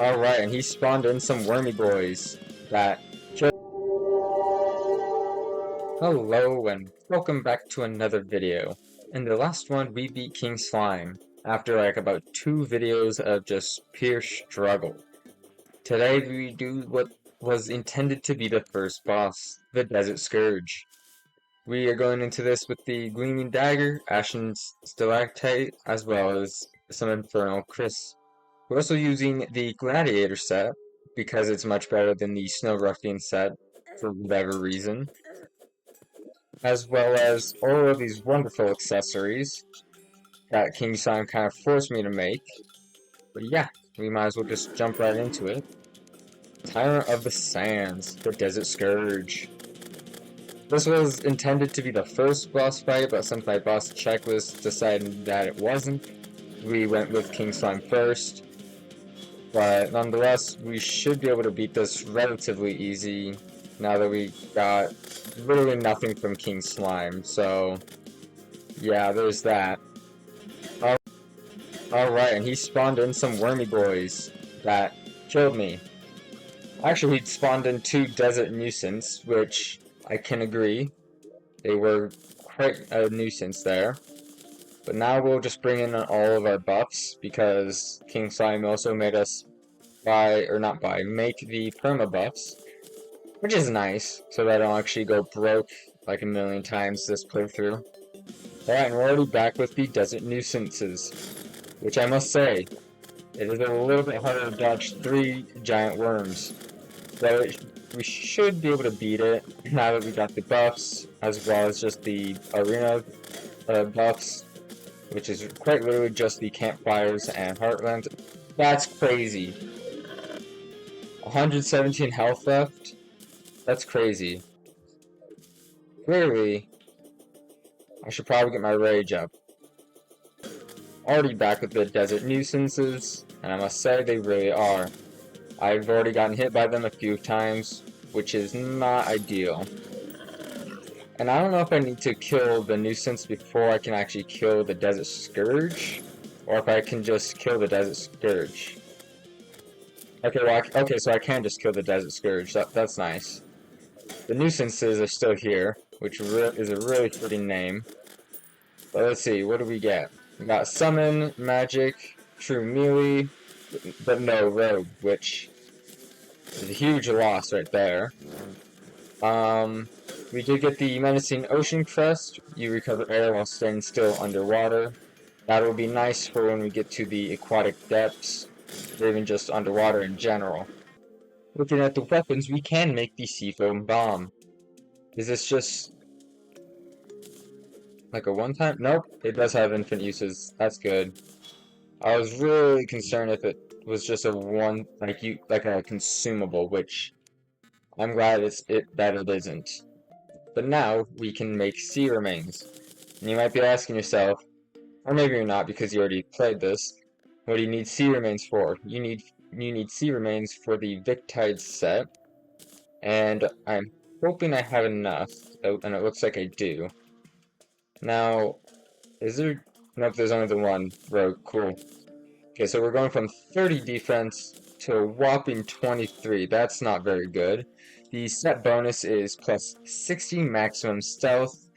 Alright, and he spawned in some wormy boys that killed. Hello, and welcome back to another video. In the last one, we beat King Slime, after like about 2 videos of just pure struggle. Today, we do what was intended to be the first boss, the Desert Scourge. We are going into this with the Gleaming Dagger, Ashen Stalactite, as well as some Infernal Crisp. We're also using the Gladiator set, because it's much better than the Snow Ruffian set, for whatever reason. As well as all of these wonderful accessories that King Slime kind of forced me to make. But yeah, we might as well just jump right into it. Tyrant of the Sands, the Desert Scourge. This was intended to be the first boss fight, but since my boss checklist decided that it wasn't, we went with King Slime first. But nonetheless, we should be able to beat this relatively easy now that we got literally nothing from King Slime. So yeah, there's that. Alright, and he spawned in some wormy boys that killed me. Actually, he spawned in 2 Desert Nuisance, which I can agree. They were quite a nuisance there. But now we'll just bring in all of our buffs, because King Slime also made us make the perma buffs, which is nice, so that I don't actually go broke like a million times this playthrough. Alright, and we're already back with the Desert Nuisances, which I must say, it is a little bit harder to dodge 3 giant worms, but we should be able to beat it now that we got the buffs, as well as just the arena buffs, which is quite literally just the campfires and heartland. That's crazy. 117 health left? That's crazy. Clearly, I should probably get my rage up. Already back with the Desert Nuisances, and I must say they really are. I've already gotten hit by them a few times, which is not ideal. And I don't know if I need to kill the Nuisance before I can actually kill the Desert Scourge, or if I can just kill the Desert Scourge. Okay, well, okay, so I can just kill the Desert Scourge. That's nice. The Nuisances are still here, which is a really fitting name. But let's see, what do we get? We got Summon, Magic, True Melee, but no Rogue, which is a huge loss right there. We did get the Menacing Ocean Crest. You recover air while staying still underwater. That will be nice for when we get to the aquatic depths, or even just underwater in general. Looking at the weapons, we can make the Seafoam Bomb. Is this just like a one-time? Nope, it does have infinite uses. That's good. I was really concerned if it was just a like a consumable, which I'm glad that it isn't. But now we can make sea remains. And you might be asking yourself, or maybe you're not because you already played this, what do you need sea remains for? You need sea remains for the Victide set, and I'm hoping I have enough, and it looks like I do. Now, is there? Nope, there's only the one rogue. Cool. Okay, so we're going from 30 defense to a whopping 23. That's not very good. The set bonus is plus 60 maximum stealth.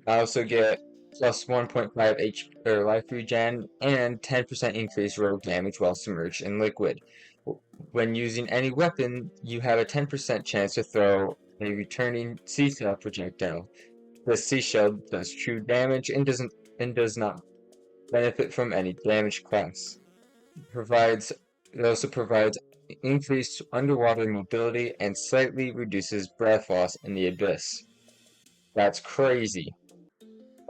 I also get plus 1.5 HP or life regen and 10% increased rogue damage while submerged in liquid. When using any weapon, you have a 10% chance to throw a returning seashell projectile. The seashell does true damage and does not benefit from any damage class. It also provides increased underwater mobility and slightly reduces breath loss in the abyss. That's crazy.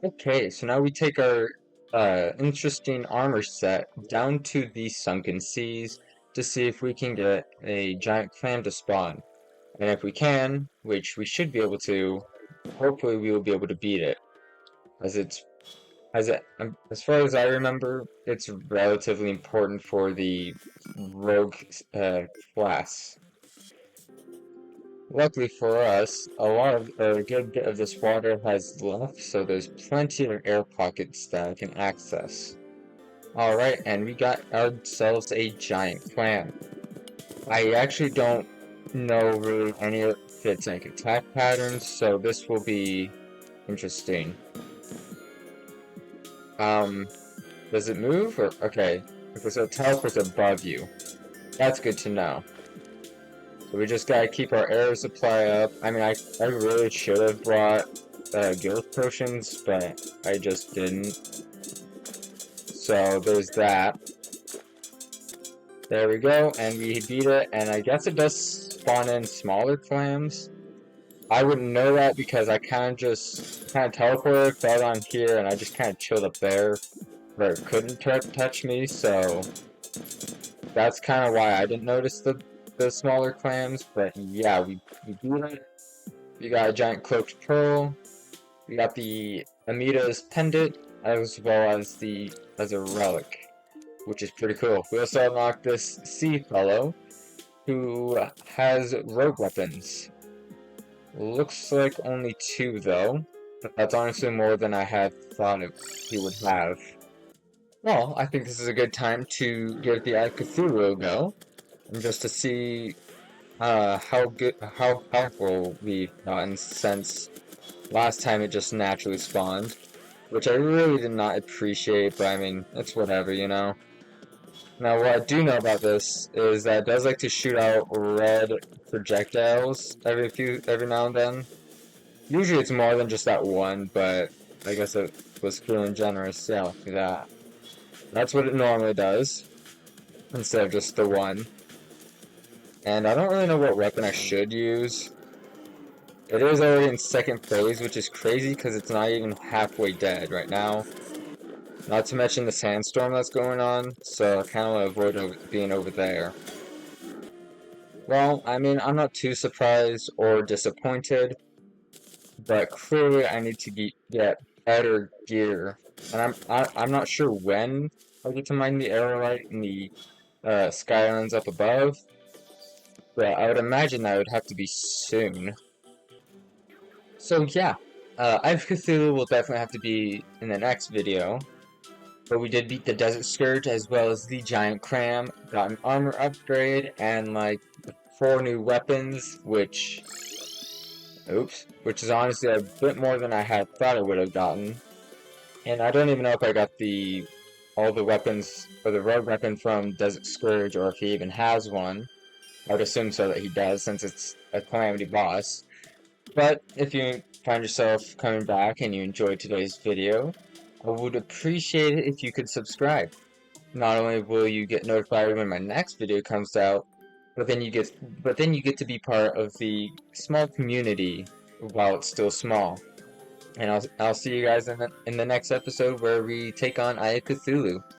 Okay, so now we take our interesting armor set down to the sunken seas to see if we can get a giant clam to spawn. And if we can, which we should be able to, hopefully we will be able to beat it. As far as I remember, it's relatively important for the rogue class. Luckily for us, a good bit of this water has left, so there's plenty of air pockets that I can access. Alright, and we got ourselves a giant clam. I actually don't know really any of its like attack patterns, so this will be interesting. Um, does it move or okay? Okay, so it teleports above you. That's good to know. So we just gotta keep our air supply up. I mean, I really should have brought ghost potions, but I just didn't. So there's that. There we go, and we beat it, and I guess it does spawn in smaller clams. I wouldn't know that because I kind of teleported, fell down here, and I just kind of chilled up there where it couldn't touch me, so that's kind of why I didn't notice the smaller clams, but yeah, we beat it. We got a giant cloaked pearl. We got the Amita's pendant, as well as a relic, which is pretty cool. We also unlocked this sea fellow, who has rogue weapons. Looks like only 2 though, but that's honestly more than I had thought he would have. Well, I think this is a good time to give the Eye of Cthulhu a go, and just to see how powerful we've gotten since last time it just naturally spawned, which I really did not appreciate, but I mean, it's whatever, you know? Now, what I do know about this is that it does like to shoot out red projectiles every now and then. Usually it's more than just that one, but I guess it was feeling generous, yeah, like that. That's what it normally does, instead of just the one. And I don't really know what weapon I should use. It is already in second phase, which is crazy because it's not even halfway dead right now. Not to mention the sandstorm that's going on, so I kind of want to avoid being over there. Well, I mean, I'm not too surprised or disappointed, but clearly I need to get better gear. And I'm not sure when I'll get to mine the aerolite in the skylands up above, but I would imagine that would have to be soon. So yeah, Eye of Cthulhu will definitely have to be in the next video. But we did beat the Desert Scourge as well as the Giant Cram, got an armor upgrade, and like 4 new weapons, which is honestly a bit more than I had thought I would have gotten. And I don't even know if I got all the weapons, or the rogue weapon from Desert Scourge, or if he even has one. I would assume so that he does, since it's a Calamity boss. But if you find yourself coming back and you enjoyed today's video, I would appreciate it if you could subscribe. Not only will you get notified when my next video comes out, but then you get to be part of the small community while it's still small. And I'll see you guys in the next episode where we take on Eye of Cthulhu.